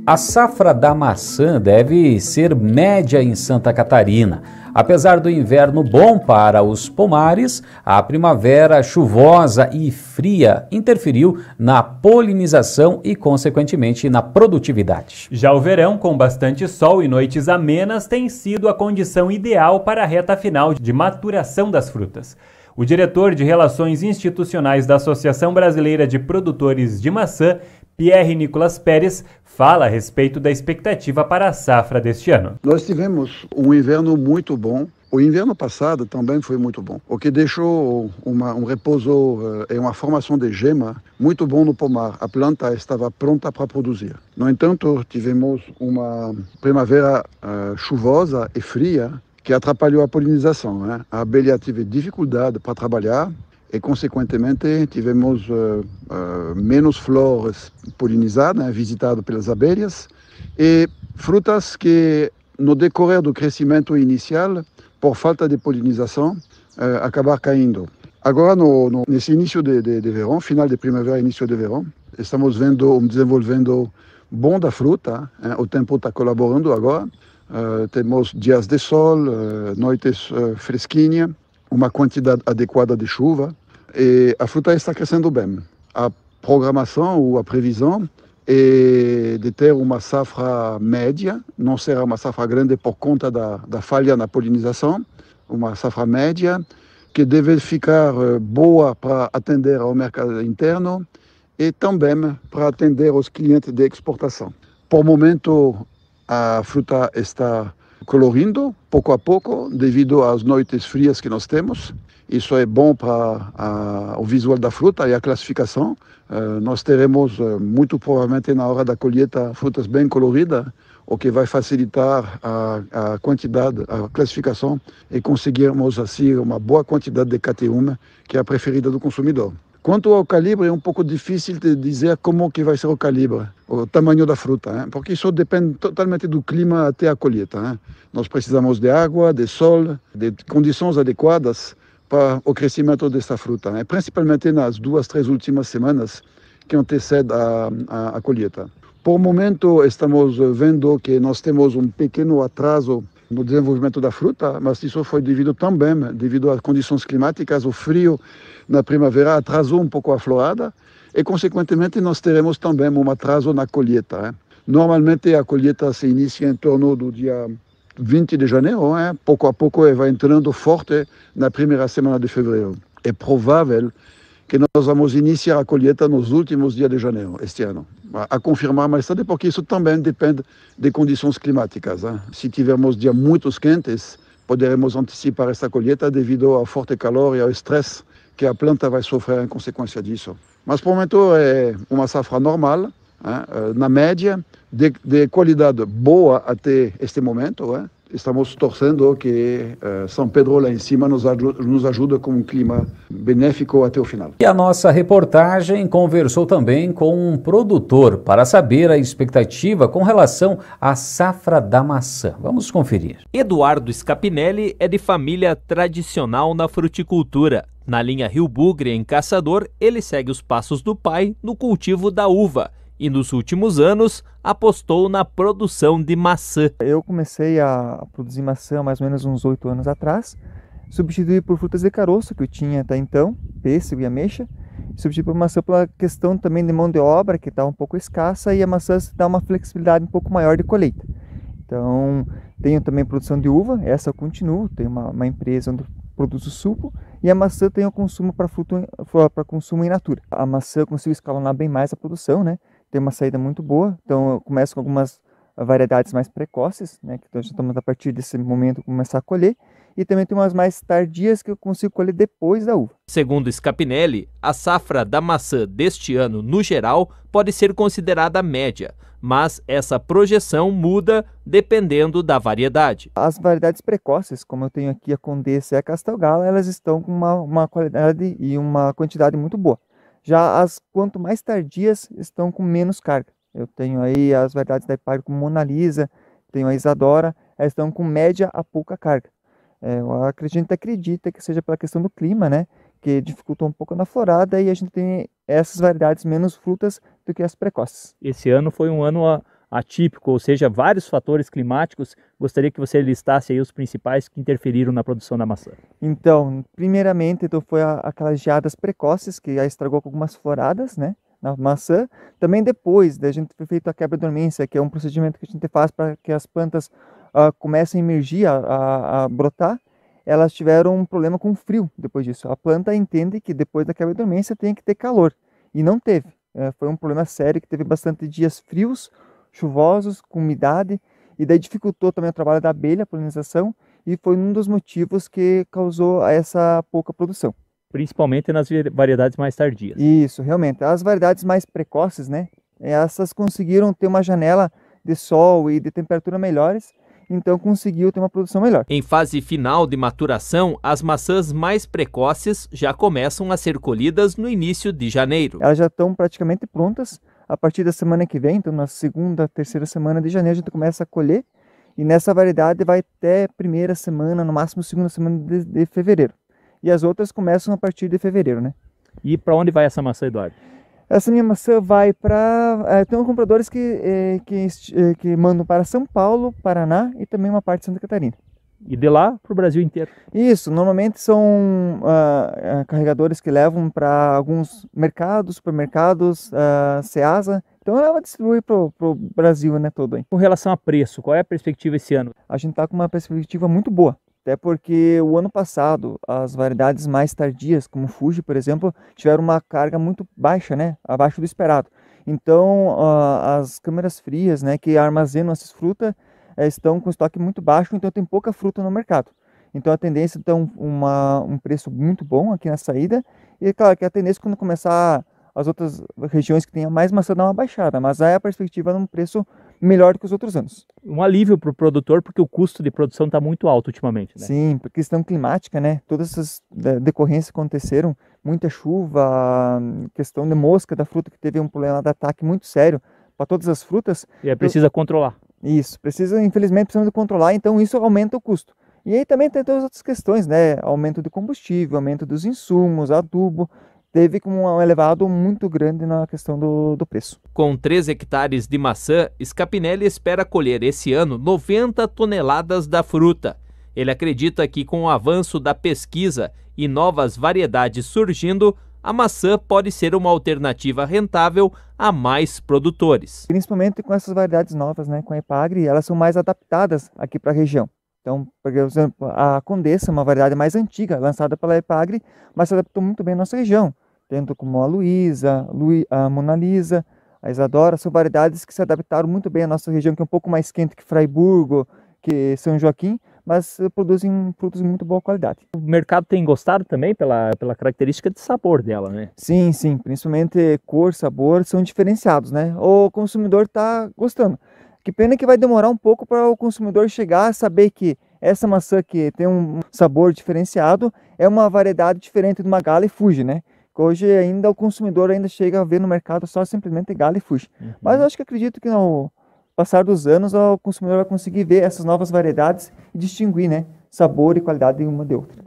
A safra da maçã deve ser média em Santa Catarina. Apesar do inverno bom para os pomares, a primavera chuvosa e fria interferiu na polinização e, consequentemente, na produtividade. Já o verão, com bastante sol e noites amenas, tem sido a condição ideal para a reta final de maturação das frutas. O diretor de Relações Institucionais da Associação Brasileira de Produtores de Maçã, Pierre Nicolas Pérez, fala a respeito da expectativa para a safra deste ano. Nós tivemos um inverno muito bom. O inverno passado também foi muito bom, o que deixou um repouso e uma formação de gema muito bom no pomar. A planta estava pronta para produzir. No entanto, tivemos uma primavera chuvosa e fria que atrapalhou a polinização, né? A abelha teve dificuldade para trabalhar e, consequentemente, tivemos menos flores polinizadas, né, visitadas pelas abelhas, e frutas que, no decorrer do crescimento inicial, por falta de polinização, acabaram caindo. Agora, nesse início de verão, final de primavera, início de verão, estamos vendo um desenvolvimento bom da fruta, hein? O tempo está colaborando agora. Temos dias de sol, noites fresquinhas, uma quantidade adequada de chuva e a fruta está crescendo bem. A programação ou a previsão é de ter uma safra média, não será uma safra grande por conta da falha na polinização, uma safra média que deve ficar boa para atender ao mercado interno e também para atender os clientes de exportação. Por momento, a fruta está colorindo pouco a pouco devido às noites frias que nós temos. Isso é bom para o visual da fruta e a classificação. Nós teremos muito provavelmente na hora da colheita frutas bem coloridas, o que vai facilitar a quantidade, a classificação e conseguirmos assim uma boa quantidade de KT1, que é a preferida do consumidor. Quanto ao calibre, é um pouco difícil de dizer como que vai ser o calibre, o tamanho da fruta, hein? Porque isso depende totalmente do clima até a colheita, hein? Nós precisamos de água, de sol, de condições adequadas para o crescimento dessa fruta, hein? Principalmente nas 2-3 últimas semanas que antecedem a colheita. Por momento, estamos vendo que nós temos um pequeno atraso no desenvolvimento da fruta, mas isso foi devido às condições climáticas. O frio na primavera atrasou um pouco a florada e, consequentemente, nós teremos também um atraso na colheita, hein? Normalmente, a colheita se inicia em torno do dia 20 de janeiro, hein? Pouco a pouco vai entrando forte na primeira semana de fevereiro. É provável que nós vamos iniciar a colheita nos últimos dias de janeiro, este ano. A confirmar mais tarde, porque isso também depende de condições climáticas, hein? Se tivermos dias muito quentes, poderemos antecipar essa colheita devido ao forte calor e ao estresse que a planta vai sofrer em consequência disso. Mas, por o momento, é uma safra normal, hein? Na média, de qualidade boa até este momento, hein? Estamos torcendo que São Pedro lá em cima nos ajude com um clima benéfico até o final. E a nossa reportagem conversou também com um produtor para saber a expectativa com relação à safra da maçã. Vamos conferir. Eduardo Scapinelli é de família tradicional na fruticultura. Na linha Rio Bugre, em Caçador, ele segue os passos do pai no cultivo da uva. E nos últimos anos apostou na produção de maçã. Eu comecei a produzir maçã mais ou menos uns 8 anos atrás, substituí por frutas de caroço que eu tinha até então, pêssego e ameixa, substituí por maçã pela questão também de mão de obra que está um pouco escassa e a maçã dá uma flexibilidade um pouco maior de colheita. Então tenho também produção de uva, essa eu continuo, tenho uma empresa onde produzo suco e a maçã tem o consumo para consumo in natura. A maçã eu consigo escalonar bem mais a produção, né? Tem uma saída muito boa, então eu começo com algumas variedades mais precoces, né, que então já estamos a partir desse momento começar a colher, e também tem umas mais tardias que eu consigo colher depois da uva. Segundo Scapinelli, a safra da maçã deste ano, no geral, pode ser considerada média, mas essa projeção muda dependendo da variedade. As variedades precoces, como eu tenho aqui a Condessa e a Castelgala, elas estão com uma qualidade e uma quantidade muito boa. Já as quanto mais tardias estão com menos carga. Eu tenho aí as variedades da Ipagre como Mona Lisa, tenho a Isadora, elas estão com média a pouca carga. A gente acredita que seja pela questão do clima, né? Que dificultou um pouco na florada e a gente tem essas variedades menos frutas do que as precoces. Esse ano foi um ano atípico, ou seja, vários fatores climáticos. Gostaria que você listasse aí os principais que interferiram na produção da maçã. Então, primeiramente, foi aquelas geadas precoces que já estragou com algumas floradas, né, na maçã. Também depois da gente ter feito a quebra-dormência, que é um procedimento que a gente faz para que as plantas comecem a emergir, a brotar, elas tiveram um problema com frio depois disso. A planta entende que depois da quebra-dormência tem que ter calor, e não teve. Foi um problema sério, que teve bastante dias frios, chuvosos, com umidade, e daí dificultou também o trabalho da abelha, a polinização, e foi um dos motivos que causou essa pouca produção. Principalmente nas variedades mais tardias. Isso, realmente. As variedades mais precoces, né, essas conseguiram ter uma janela de sol e de temperatura melhores, então conseguiu ter uma produção melhor. Em fase final de maturação, as maçãs mais precoces já começam a ser colhidas no início de janeiro. Elas já estão praticamente prontas. A partir da semana que vem, então na segunda, terceira semana de janeiro, a gente começa a colher, e nessa variedade vai até primeira semana, no máximo segunda semana de fevereiro. E as outras começam a partir de fevereiro, né? E para onde vai essa maçã, Eduardo? Essa minha maçã vai para... tem compradores que mandam para São Paulo, Paraná e também uma parte de Santa Catarina. E de lá para o Brasil inteiro? Isso, normalmente são carregadores que levam para alguns mercados, supermercados, Ceasa. Então ela distribui para o Brasil, né, todo aí. Com relação a preço, qual é a perspectiva esse ano? A gente está com uma perspectiva muito boa. Até porque o ano passado, as variedades mais tardias, como Fuji, por exemplo, tiveram uma carga muito baixa, né? Abaixo do esperado. Então, as câmeras frias, né, que armazenam essas frutas, estão com estoque muito baixo, então tem pouca fruta no mercado. Então, a tendência é um preço muito bom aqui na saída. E, claro, que a tendência, quando começar as outras regiões que tenham mais maçã, dá uma baixada. Mas aí a perspectiva é um preço melhor do que os outros anos. Um alívio para o produtor, porque o custo de produção está muito alto ultimamente, né? Sim, por questão climática, né? Todas essas decorrências aconteceram, muita chuva, questão de mosca da fruta, que teve um problema de ataque muito sério para todas as frutas. E aí precisa controlar. Isso, infelizmente precisamos controlar, então isso aumenta o custo. E aí também tem todas as outras questões, né? Aumento de combustível, aumento dos insumos, adubo. Teve um elevado muito grande na questão do preço. Com 3 hectares de maçã, Scapinelli espera colher esse ano 90 toneladas da fruta. Ele acredita que com o avanço da pesquisa e novas variedades surgindo, a maçã pode ser uma alternativa rentável a mais produtores. Principalmente com essas variedades novas, né, com a Epagre, elas são mais adaptadas aqui para a região. Então, por exemplo, a Condessa é uma variedade mais antiga, lançada pela Epagre, mas se adaptou muito bem à nossa região. Tendo como a Luísa, a Mona Lisa, a Isadora, são variedades que se adaptaram muito bem à nossa região, que é um pouco mais quente que Fraiburgo, que São Joaquim, mas produzem frutos de muito boa qualidade. O mercado tem gostado também pela característica de sabor dela, né? Sim, sim, principalmente cor, sabor, são diferenciados, né? O consumidor está gostando. Que pena que vai demorar um pouco para o consumidor chegar a saber que essa maçã que tem um sabor diferenciado é uma variedade diferente de uma Gala e Fuji, né? Hoje ainda o consumidor ainda chega a ver no mercado só simplesmente Gala e Fuji. Mas eu acho que acredito que no passar dos anos o consumidor vai conseguir ver essas novas variedades e distinguir, né, sabor e qualidade de uma de outra.